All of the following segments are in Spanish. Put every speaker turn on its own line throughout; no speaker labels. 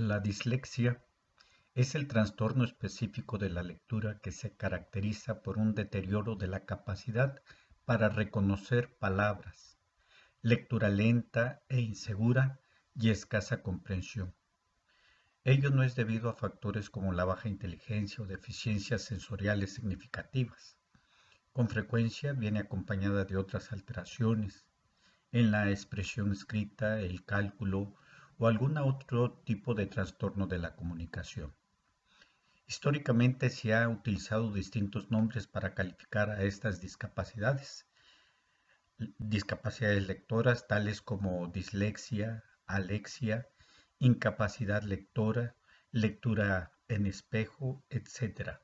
La dislexia es el trastorno específico de la lectura que se caracteriza por un deterioro de la capacidad para reconocer palabras, lectura lenta e insegura y escasa comprensión. Ello no es debido a factores como la baja inteligencia o deficiencias sensoriales significativas. Con frecuencia viene acompañada de otras alteraciones en la expresión escrita, el cálculo o algún otro tipo de trastorno de la comunicación. Históricamente se han utilizado distintos nombres para calificar a estas discapacidades. Discapacidades lectoras tales como dislexia, alexia, incapacidad lectora, lectura en espejo, etc.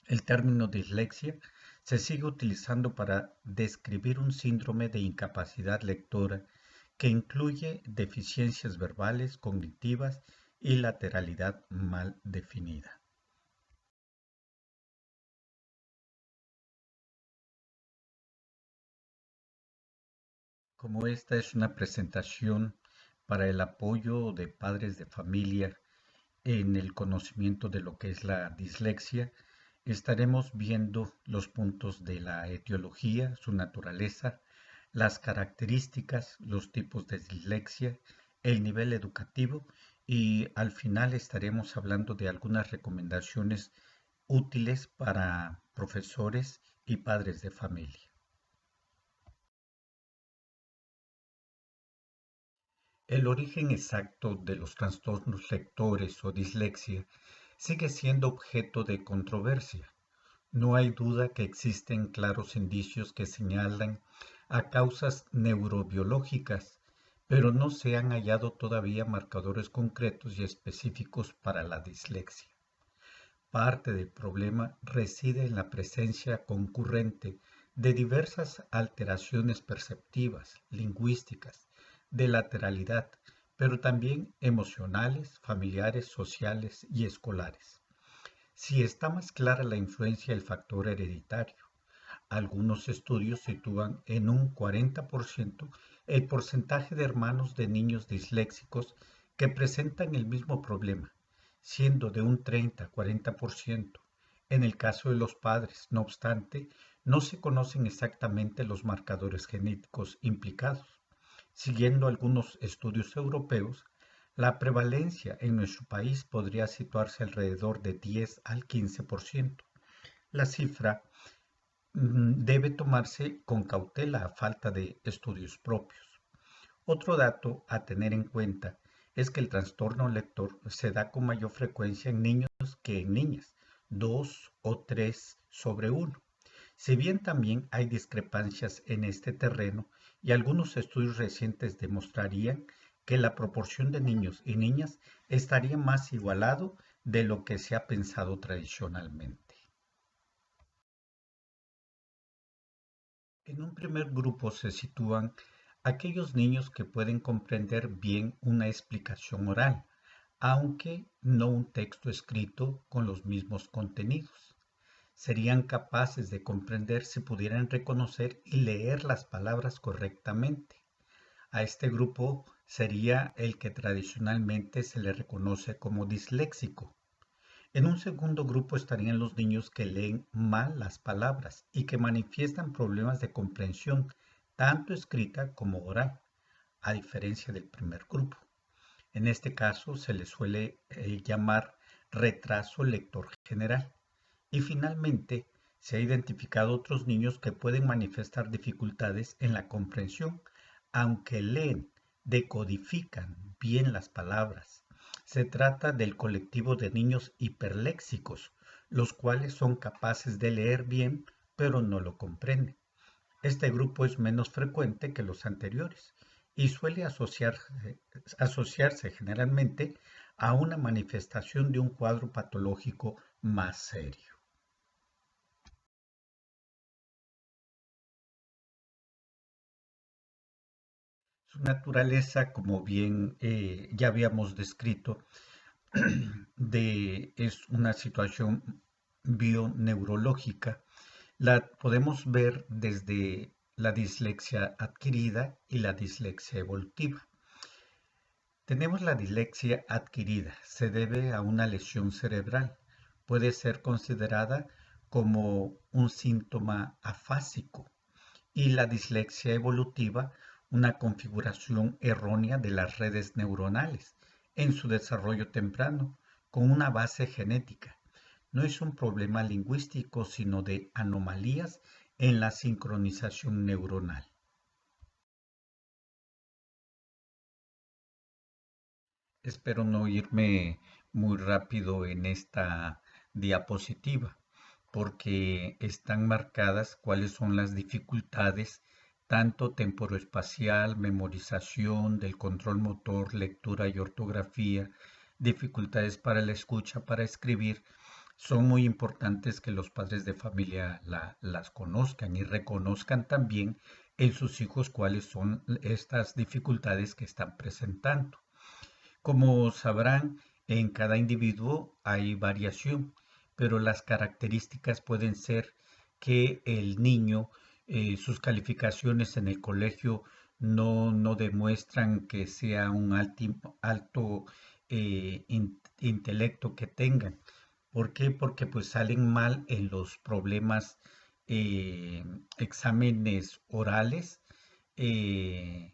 El término dislexia se sigue utilizando para describir un síndrome de incapacidad lectora que incluye deficiencias verbales, cognitivas y lateralidad mal definida. Como esta es una presentación para el apoyo de padres de familia en el conocimiento de lo que es la dislexia, estaremos viendo los puntos de la etiología, su naturaleza, las características, los tipos de dislexia, el nivel educativo y al final estaremos hablando de algunas recomendaciones útiles para profesores y padres de familia. El origen exacto de los trastornos lectores o dislexia sigue siendo objeto de controversia. No hay duda que existen claros indicios que señalan a causas neurobiológicas, pero no se han hallado todavía marcadores concretos y específicos para la dislexia. Parte del problema reside en la presencia concurrente de diversas alteraciones perceptivas, lingüísticas, de lateralidad, pero también emocionales, familiares, sociales y escolares. Si está más clara la influencia del factor hereditario, algunos estudios sitúan en un 40% el porcentaje de hermanos de niños disléxicos que presentan el mismo problema, siendo de un 30-40%. En el caso de los padres, no obstante, no se conocen exactamente los marcadores genéticos implicados. Siguiendo algunos estudios europeos, la prevalencia en nuestro país podría situarse alrededor de 10 al 15%. La cifra debe tomarse con cautela a falta de estudios propios. Otro dato a tener en cuenta es que el trastorno lector se da con mayor frecuencia en niños que en niñas, 2 o 3 sobre 1. Si bien también hay discrepancias en este terreno y algunos estudios recientes demostrarían que la proporción de niños y niñas estaría más igualado de lo que se ha pensado tradicionalmente. En un primer grupo se sitúan aquellos niños que pueden comprender bien una explicación oral, aunque no un texto escrito con los mismos contenidos. Serían capaces de comprender si pudieran reconocer y leer las palabras correctamente. A este grupo sería el que tradicionalmente se le reconoce como disléxico. En un segundo grupo estarían los niños que leen mal las palabras y que manifiestan problemas de comprensión, tanto escrita como oral, a diferencia del primer grupo. En este caso se le suele llamar retraso lector general. Y finalmente, se ha identificado otros niños que pueden manifestar dificultades en la comprensión, aunque leen, decodifican bien las palabras. Se trata del colectivo de niños hiperléxicos, los cuales son capaces de leer bien, pero no lo comprenden. Este grupo es menos frecuente que los anteriores y suele asociarse generalmente a una manifestación de un cuadro patológico más serio. Su naturaleza, como bien ya habíamos descrito, es una situación bioneurológica. La podemos ver desde la dislexia adquirida y la dislexia evolutiva. Tenemos la dislexia adquirida. Se debe a una lesión cerebral. Puede ser considerada como un síntoma afásico. Y la dislexia evolutiva, una configuración errónea de las redes neuronales en su desarrollo temprano, con una base genética. No es un problema lingüístico, sino de anomalías en la sincronización neuronal. Espero no irme muy rápido en esta diapositiva, porque están marcadas cuáles son las dificultades, tanto temporoespacial, memorización, del control motor, lectura y ortografía, dificultades para la escucha, para escribir. Son muy importantes que los padres de familia las conozcan y reconozcan también en sus hijos cuáles son estas dificultades que están presentando. Como sabrán, en cada individuo hay variación, pero las características pueden ser que el niño, sus calificaciones en el colegio no demuestran que sea un alto intelecto que tengan. ¿Por qué? Porque pues salen mal en los problemas, eh, exámenes orales, eh,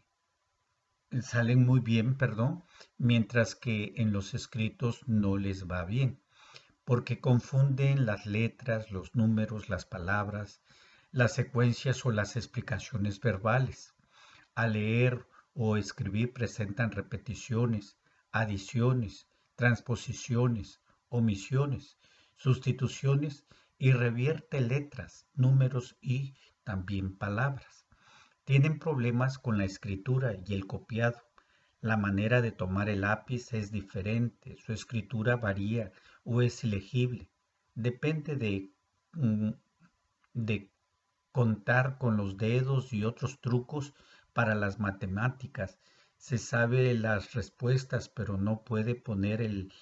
salen muy bien, perdón, mientras que en los escritos no les va bien, porque confunden las letras, los números, las palabras, las secuencias o las explicaciones verbales. Al leer o escribir presentan repeticiones, adiciones, transposiciones, omisiones, sustituciones y revierte letras, números y también palabras. Tienen problemas con la escritura y el copiado. La manera de tomar el lápiz es diferente, su escritura varía o es ilegible. Depende mm, de contar con los dedos y otros trucos para las matemáticas. Se sabe las respuestas, pero no puede poner el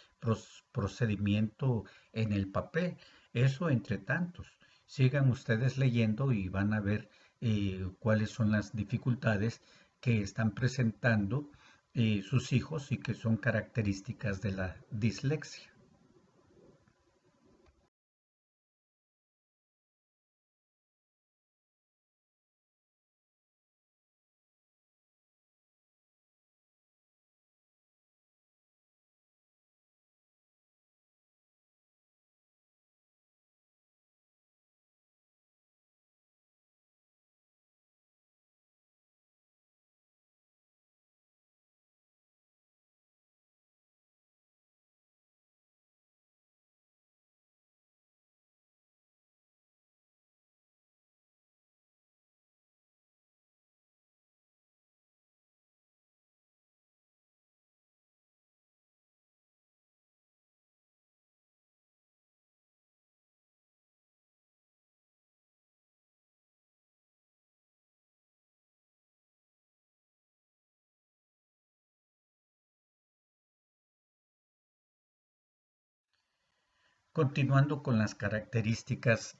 procedimiento en el papel. Eso entre tantos. Sigan ustedes leyendo y van a ver cuáles son las dificultades que están presentando sus hijos y que son características de la dislexia. Continuando con las características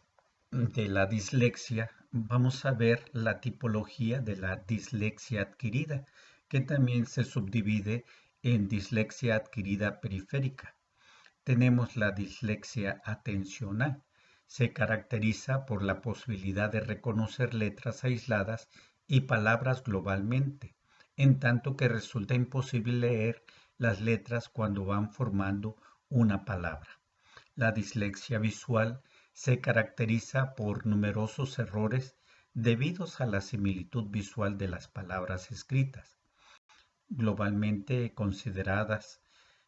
de la dislexia, vamos a ver la tipología de la dislexia adquirida, que también se subdivide en dislexia adquirida periférica. Tenemos la dislexia atencional. Se caracteriza por la posibilidad de reconocer letras aisladas y palabras globalmente, en tanto que resulta imposible leer las letras cuando van formando una palabra. La dislexia visual se caracteriza por numerosos errores debidos a la similitud visual de las palabras escritas, globalmente consideradas,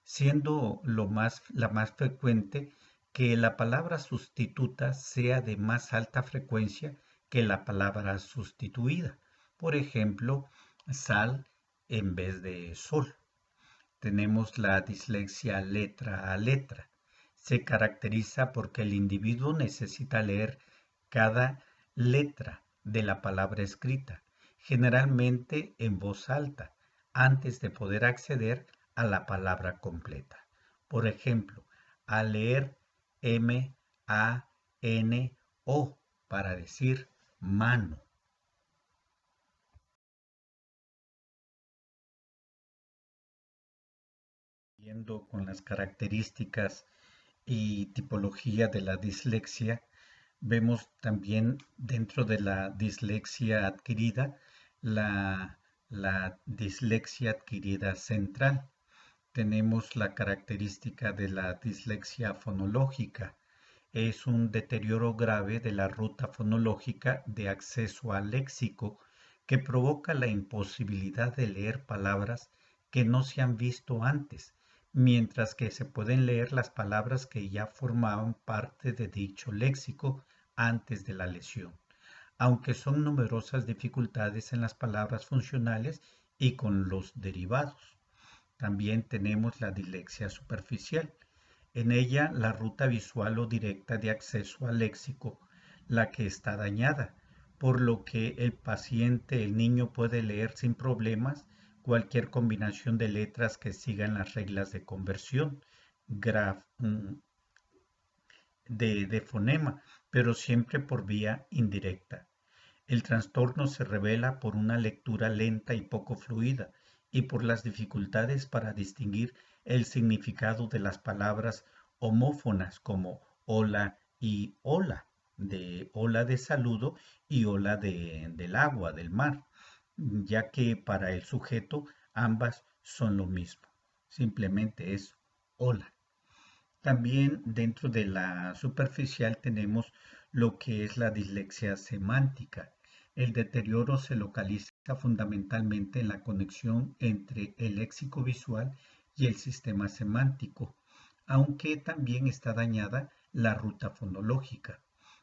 siendo la más frecuente que la palabra sustituta sea de más alta frecuencia que la palabra sustituida. Por ejemplo, sal en vez de sol. Tenemos la dislexia letra a letra. Se caracteriza porque el individuo necesita leer cada letra de la palabra escrita, generalmente en voz alta, antes de poder acceder a la palabra completa. Por ejemplo, al leer M, A, N, O para decir mano. Siguiendo con las características y tipología de la dislexia, vemos también dentro de la dislexia adquirida la, la dislexia adquirida central. Tenemos la característica de la dislexia fonológica. Es un deterioro grave de la ruta fonológica de acceso al léxico que provoca la imposibilidad de leer palabras que no se han visto antes, mientras que se pueden leer las palabras que ya formaban parte de dicho léxico antes de la lesión, aunque son numerosas dificultades en las palabras funcionales y con los derivados. También tenemos la dislexia superficial. En ella, la ruta visual o directa de acceso al léxico, la que está dañada, por lo que el paciente, el niño, puede leer sin problemas cualquier combinación de letras que sigan las reglas de conversión de fonema, pero siempre por vía indirecta. El trastorno se revela por una lectura lenta y poco fluida y por las dificultades para distinguir el significado de las palabras homófonas como hola y hola, de hola de saludo y hola del agua, del mar, ya que para el sujeto ambas son lo mismo. Simplemente es hola. También dentro de la superficial tenemos lo que es la dislexia semántica. El deterioro se localiza fundamentalmente en la conexión entre el léxico visual y el sistema semántico, aunque también está dañada la ruta fonológica.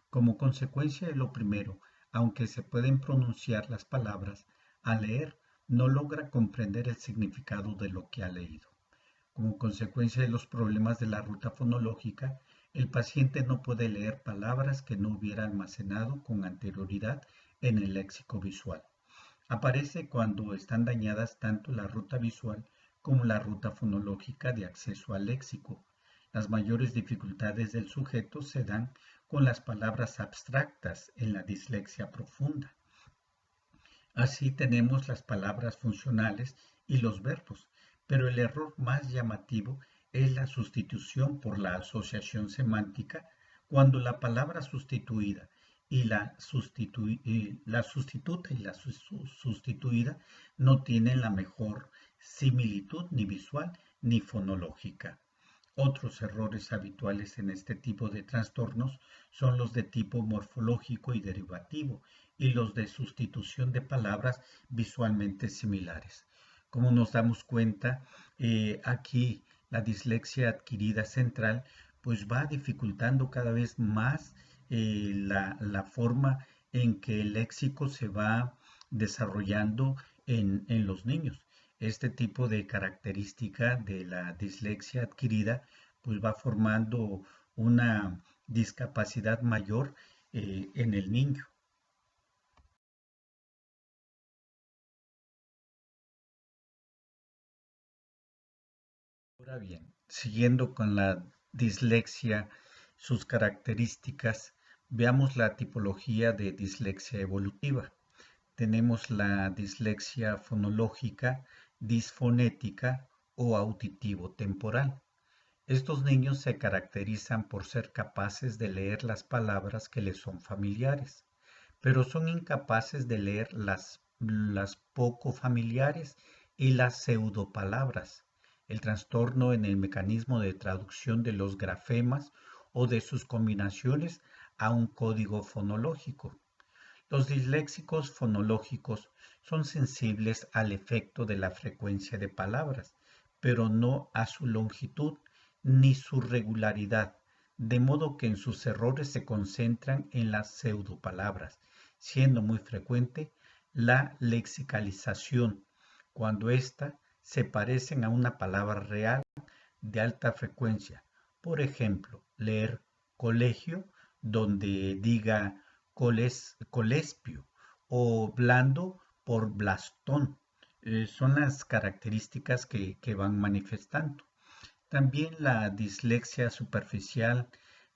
Como consecuencia de lo primero, aunque se pueden pronunciar las palabras, al leer no logra comprender el significado de lo que ha leído. Como consecuencia de los problemas de la ruta fonológica, el paciente no puede leer palabras que no hubiera almacenado con anterioridad en el léxico visual. Aparece cuando están dañadas tanto la ruta visual como la ruta fonológica de acceso al léxico. Las mayores dificultades del sujeto se dan con las palabras abstractas en la dislexia profunda. Así tenemos las palabras funcionales y los verbos, pero el error más llamativo es la sustitución por la asociación semántica cuando la palabra sustituida y la sustituta y la sustituida no tienen la mejor similitud ni visual ni fonológica. Otros errores habituales en este tipo de trastornos son los de tipo morfológico y derivativo y los de sustitución de palabras visualmente similares. Como nos damos cuenta, aquí la dislexia adquirida central pues va dificultando cada vez más la forma en que el léxico se va desarrollando en los niños. Este tipo de característica de la dislexia adquirida pues va formando una discapacidad mayor en el niño. Ahora bien, siguiendo con la dislexia, sus características, veamos la tipología de dislexia evolutiva. Tenemos la dislexia fonológica, disfonética o auditivo-temporal. Estos niños se caracterizan por ser capaces de leer las palabras que les son familiares, pero son incapaces de leer las poco familiares y las pseudopalabras. El trastorno en el mecanismo de traducción de los grafemas o de sus combinaciones a un código fonológico. Los disléxicos fonológicos son sensibles al efecto de la frecuencia de palabras, pero no a su longitud ni su regularidad, de modo que en sus errores se concentran en las pseudopalabras, siendo muy frecuente la lexicalización, cuando ésta se parecen a una palabra real de alta frecuencia. Por ejemplo, leer colegio donde diga colespio o blando por blastón. Son las características que van manifestando. También la dislexia superficial,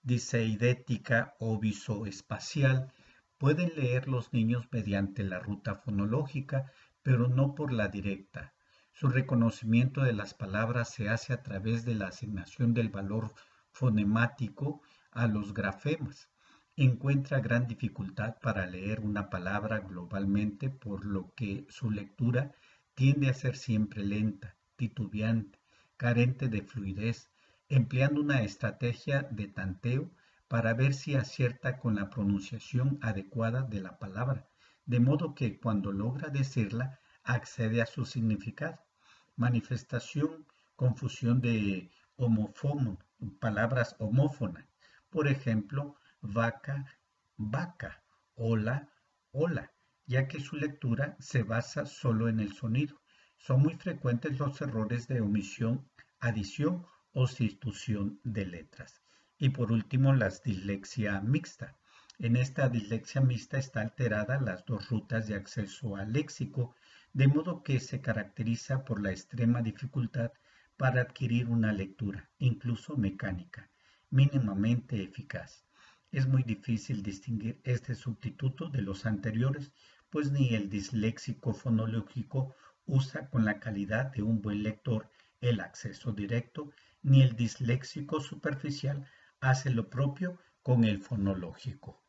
diseidética o visoespacial pueden leer los niños mediante la ruta fonológica, pero no por la directa. Su reconocimiento de las palabras se hace a través de la asignación del valor fonemático a los grafemas. Encuentra gran dificultad para leer una palabra globalmente, por lo que su lectura tiende a ser siempre lenta, titubeante, carente de fluidez, empleando una estrategia de tanteo para ver si acierta con la pronunciación adecuada de la palabra, de modo que cuando logra decirla accede a su significado. Manifestación, confusión de homófono, palabras homófonas. Por ejemplo, vaca, vaca, hola, hola, ya que su lectura se basa solo en el sonido. Son muy frecuentes los errores de omisión, adición o sustitución de letras. Y por último, la dislexia mixta. En esta dislexia mixta está alterada las dos rutas de acceso al léxico, de modo que se caracteriza por la extrema dificultad para adquirir una lectura, incluso mecánica, mínimamente eficaz. Es muy difícil distinguir este sustituto de los anteriores, pues ni el disléxico fonológico usa con la calidad de un buen lector el acceso directo, ni el disléxico superficial hace lo propio con el fonológico.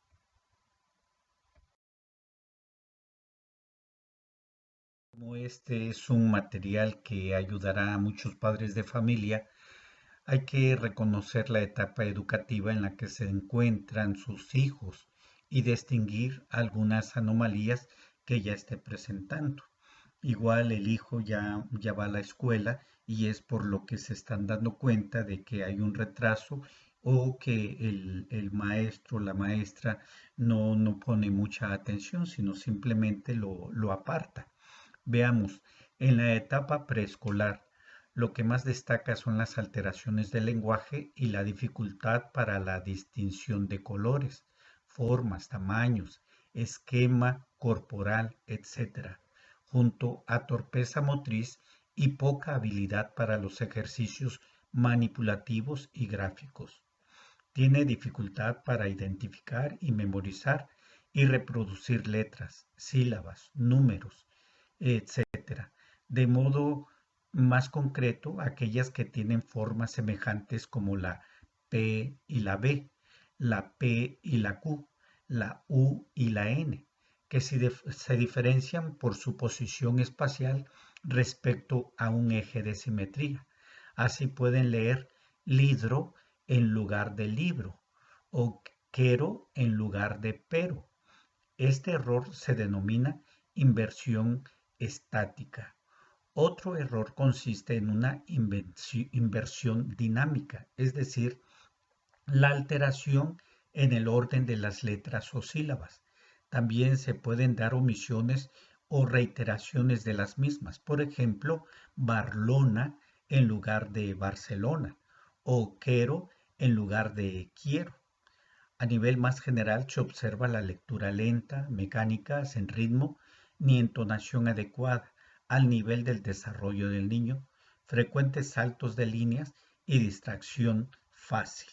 Como este es un material que ayudará a muchos padres de familia, hay que reconocer la etapa educativa en la que se encuentran sus hijos y distinguir algunas anomalías que ya esté presentando. Igual el hijo ya va a la escuela y es por lo que se están dando cuenta de que hay un retraso o que el maestro, la maestra no pone mucha atención, sino simplemente lo aparta. Veamos, en la etapa preescolar, lo que más destaca son las alteraciones del lenguaje y la dificultad para la distinción de colores, formas, tamaños, esquema corporal, etc., junto a torpeza motriz y poca habilidad para los ejercicios manipulativos y gráficos. Tiene dificultad para identificar y memorizar y reproducir letras, sílabas, números, etcétera. De modo más concreto, aquellas que tienen formas semejantes como la P y la B, la P y la Q, la U y la N, que se diferencian por su posición espacial respecto a un eje de simetría. Así pueden leer lidro en lugar de libro o quero en lugar de pero. Este error se denomina inversión estática. Otro error consiste en una inversión dinámica, es decir, la alteración en el orden de las letras o sílabas. También se pueden dar omisiones o reiteraciones de las mismas. Por ejemplo, Barlona en lugar de Barcelona o Quero en lugar de quiero. A nivel más general se observa la lectura lenta, mecánica, sin ritmo ni entonación adecuada al nivel del desarrollo del niño, frecuentes saltos de líneas y distracción fácil.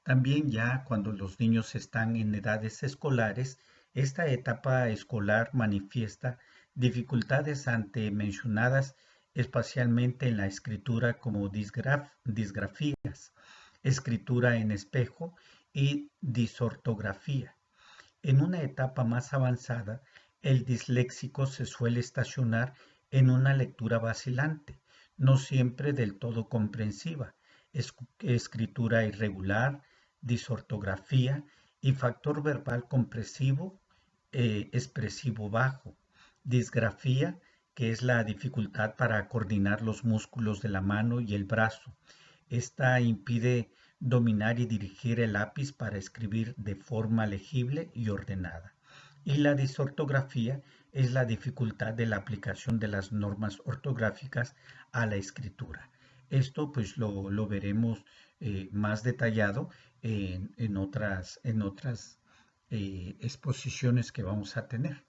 También ya cuando los niños están en edades escolares, esta etapa escolar manifiesta dificultades ante mencionadas espacialmente en la escritura como disgrafías, escritura en espejo y disortografía. En una etapa más avanzada, el disléxico se suele estacionar en una lectura vacilante, no siempre del todo comprensiva, escritura irregular, disortografía y factor verbal compresivo, expresivo bajo, disgrafía, que es la dificultad para coordinar los músculos de la mano y el brazo. Esta impide dominar y dirigir el lápiz para escribir de forma legible y ordenada. Y la disortografía es la dificultad de la aplicación de las normas ortográficas a la escritura. Esto pues lo veremos más detallado en otras exposiciones que vamos a tener.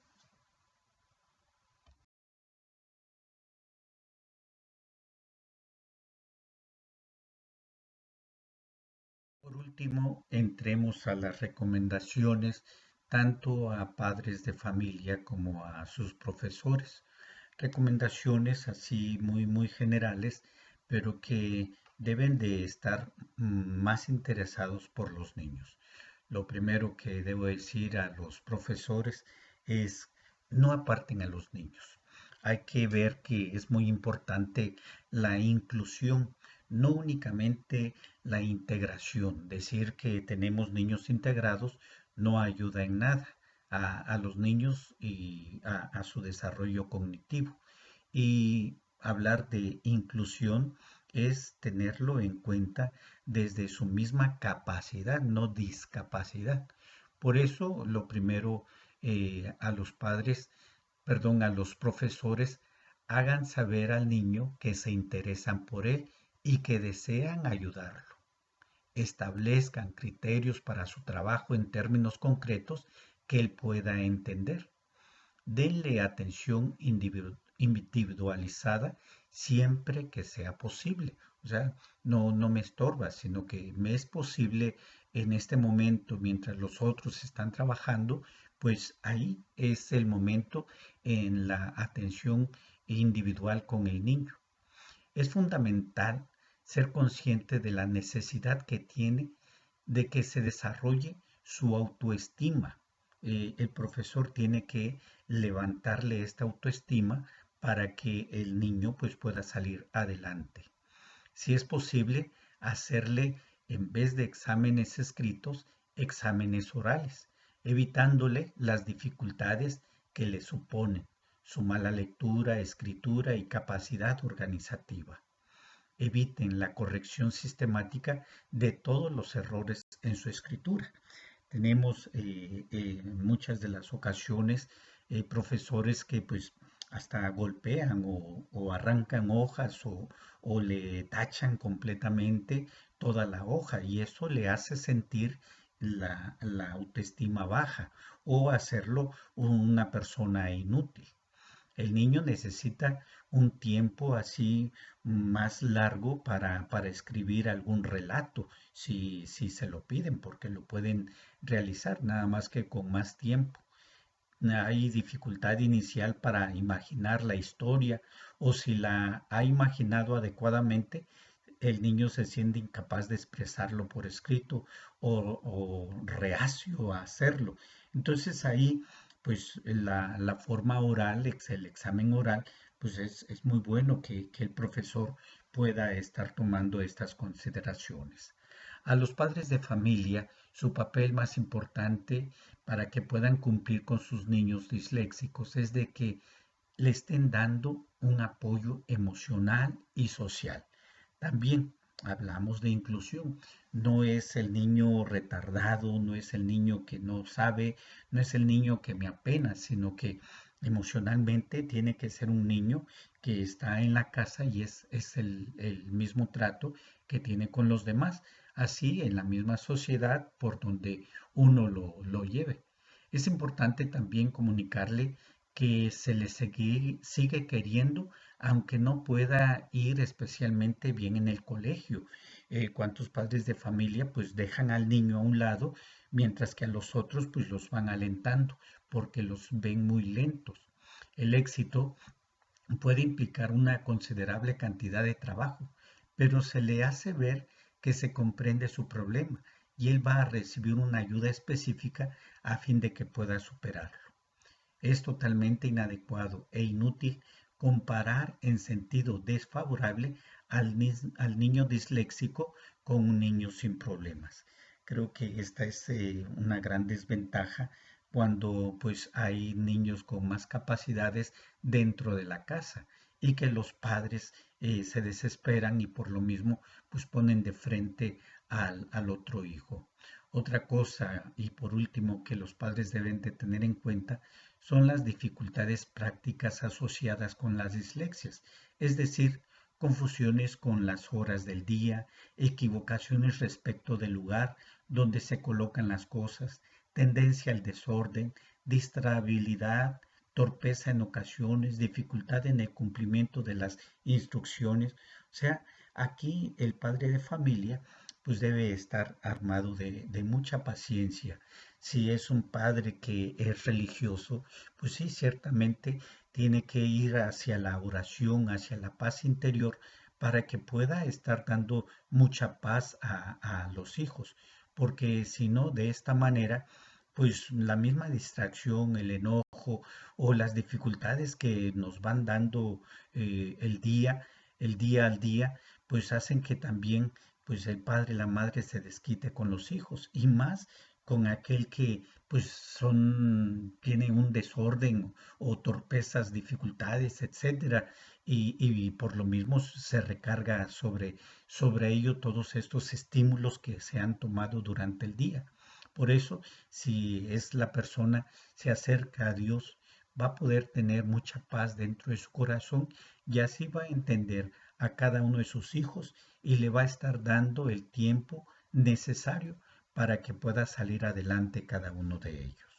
Por último, entremos a las recomendaciones tanto a padres de familia como a sus profesores. recomendaciones así muy generales, pero que deben de estar más interesados por los niños. Lo primero que debo decir a los profesores es no aparten a los niños. Hay que ver que es muy importante la inclusión, no únicamente la integración. Decir que tenemos niños integrados no ayuda en nada a los niños y a su desarrollo cognitivo. Y hablar de inclusión es tenerlo en cuenta desde su misma capacidad, no discapacidad. Por eso, lo primero, a los padres, perdón, a los profesores, hagan saber al niño que se interesan por él y que desean ayudarlo. Establezcan criterios para su trabajo en términos concretos que él pueda entender. Denle atención individualizada siempre que sea posible. O sea, no me estorba, sino que me es posible en este momento, mientras los otros están trabajando, pues ahí es el momento en la atención individual con el niño. Es fundamental ser consciente de la necesidad que tiene de que se desarrolle su autoestima. El profesor tiene que levantarle esta autoestima para que el niño pues pueda salir adelante. Si es posible, hacerle en vez de exámenes escritos, exámenes orales, evitándole las dificultades que le suponen su mala lectura, escritura y capacidad organizativa. Eviten la corrección sistemática de todos los errores en su escritura. Tenemos en muchas de las ocasiones profesores que pues hasta golpean o arrancan hojas o le tachan completamente toda la hoja y eso le hace sentir la autoestima baja o hacerlo una persona inútil. El niño necesita un tiempo así más largo para escribir algún relato, si se lo piden, porque lo pueden realizar, nada más que con más tiempo. Hay dificultad inicial para imaginar la historia o si la ha imaginado adecuadamente, el niño se siente incapaz de expresarlo por escrito o reacio a hacerlo. Entonces ahí, pues la forma oral, el examen oral, pues es muy bueno que el profesor pueda estar tomando estas consideraciones. A los padres de familia, su papel más importante para que puedan cumplir con sus niños disléxicos es de que le estén dando un apoyo emocional y social. También hablamos de inclusión. No es el niño retardado, no es el niño que no sabe, no es el niño que me apena, sino que emocionalmente tiene que ser un niño que está en la casa y es el mismo trato que tiene con los demás, así en la misma sociedad por donde uno lo lleve. Es importante también comunicarle que se le sigue queriendo aunque no pueda ir especialmente bien en el colegio. ¿Cuántos padres de familia pues dejan al niño a un lado mientras que a los otros pues los van alentando porque los ven muy lentos? El éxito puede implicar una considerable cantidad de trabajo, pero se le hace ver que se comprende su problema y él va a recibir una ayuda específica a fin de que pueda superarlo. Es totalmente inadecuado e inútil comparar en sentido desfavorable al niño disléxico con un niño sin problemas. Creo que esta es una gran desventaja cuando pues hay niños con más capacidades dentro de la casa y que los padres se desesperan y por lo mismo pues ponen de frente al otro hijo. Otra cosa y por último que los padres deben de tener en cuenta son las dificultades prácticas asociadas con las dislexias, es decir, confusiones con las horas del día, equivocaciones respecto del lugar donde se colocan las cosas, tendencia al desorden, distrabilidad, torpeza en ocasiones, dificultad en el cumplimiento de las instrucciones. O sea, aquí el padre de familia pues debe estar armado de mucha paciencia. Si es un padre que es religioso, pues sí, ciertamente tiene que ir hacia la oración, hacia la paz interior, para que pueda estar dando mucha paz a los hijos. Porque si no, de esta manera, pues la misma distracción, el enojo o las dificultades que nos van dando el día al día, pues hacen que también pues el padre y la madre se desquite con los hijos y más con aquel que pues tiene un desorden o torpezas, dificultades, etcétera, y por lo mismo se recarga sobre ello todos estos estímulos que se han tomado durante el día. Por eso, si es la persona, se acerca a Dios, va a poder tener mucha paz dentro de su corazón y así va a entender a cada uno de sus hijos y le va a estar dando el tiempo necesario para que pueda salir adelante cada uno de ellos.